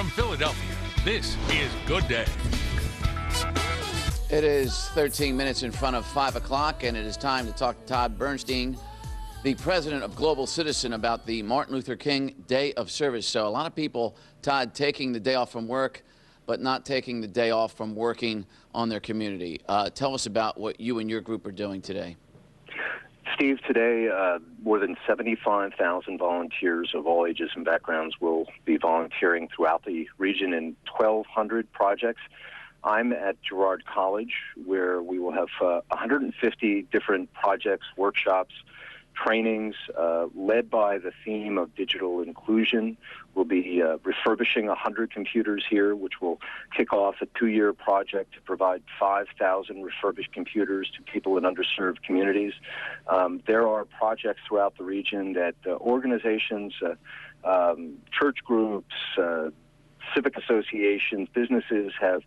From Philadelphia, this is Good Day. It is 13 minutes in front of 5 o'clock, and it is time to talk to Todd Bernstein, the president of Global Citizen, about the Martin Luther King Day of Service. So a lot of people, Todd, taking the day off from work, but not taking the day off from working on their community. Tell us about what you and your group are doing today. Steve, today more than 75,000 volunteers of all ages and backgrounds will be volunteering throughout the region in 1,200 projects. I'm at Girard College, where we will have 150 different projects, workshops, trainings led by the theme of digital inclusion. We'll be refurbishing 100 computers here, which will kick off a 2-year project to provide 5,000 refurbished computers to people in underserved communities. There are projects throughout the region that organizations, church groups, civic associations, businesses have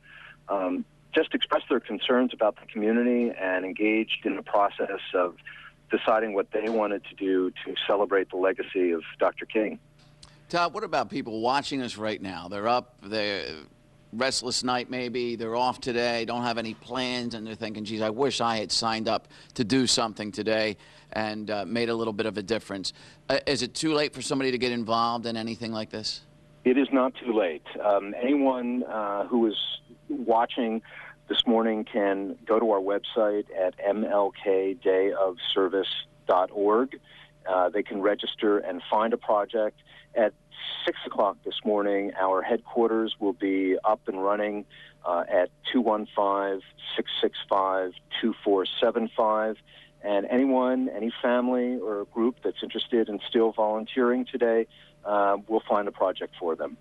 just expressed their concerns about the community and engaged in the process of deciding what they wanted to do to celebrate the legacy of Dr. King. Todd, what about people watching us right now? They're up, they're restless night maybe, they're off today, don't have any plans, and they're thinking, geez, I wish I had signed up to do something today and made a little bit of a difference. Is it too late for somebody to get involved in anything like this? It is not too late. Anyone who is watching this morning can go to our website at mlkdayofservice.org. They can register and find a project. At 6 o'clock this morning, our headquarters will be up and running at 215-665-2475. And anyone, any family or a group that's interested in still volunteering today, we'll find a project for them.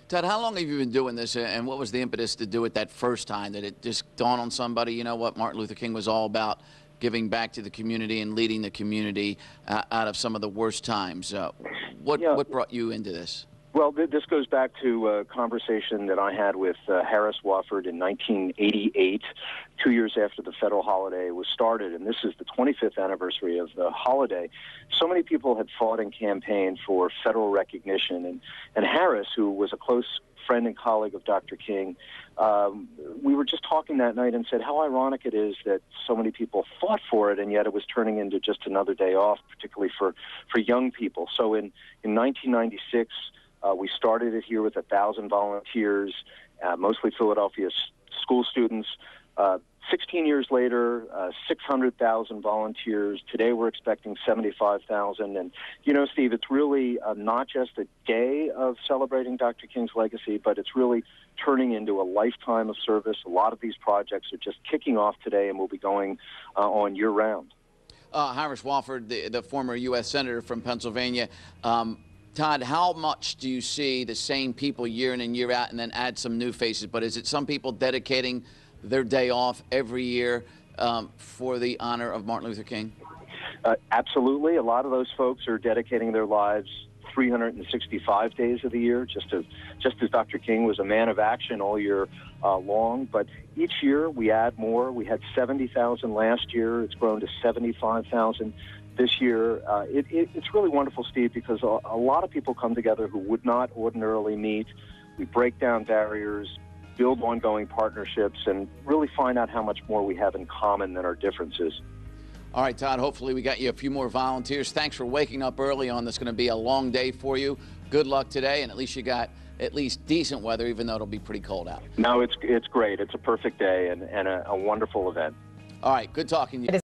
Todd, how long have you been doing this, and what was the impetus to do it that first time? Did it just dawn on somebody, you know what, Martin Luther King was all about, giving back to the community and leading the community out of some of the worst times? What brought you into this? Well, this goes back to a conversation that I had with Harris Wofford in 1988, 2 years after the federal holiday was started, and this is the 25th anniversary of the holiday. So many people had fought and campaigned for federal recognition, and Harris, who was a close friend and colleague of Dr. King, we were just talking that night and said how ironic it is that so many people fought for it, and yet it was turning into just another day off, particularly for young people. So in 1996, we started it here with 1,000 volunteers, mostly Philadelphia school students. 16 years later, 600,000 volunteers. Today we're expecting 75,000. And, you know, Steve, it's really not just a day of celebrating Dr. King's legacy, but it's really turning into a lifetime of service. A lot of these projects are just kicking off today and will be going on year-round. Harris Wofford, the former U.S. Senator from Pennsylvania, Todd, how much do you see the same people year in and year out and then add some new faces? But is it some people dedicating their day off every year for the honor of Martin Luther King? Absolutely. A lot of those folks are dedicating their lives 365 days of the year, just as Dr. King was a man of action all year long. But each year we add more. We had 70,000 last year. It's grown to 75,000. This year, it's really wonderful, Steve, because a lot of people come together who would not ordinarily meet. We break down barriers, build ongoing partnerships, and really find out how much more we have in common than our differences. All right, Todd, hopefully we got you a few more volunteers. Thanks for waking up early on this. Going to be a long day for you. Good luck today, and at least you got at least decent weather, even though it'll be pretty cold out. No, it's great. It's a perfect day and a wonderful event. All right, good talking to you.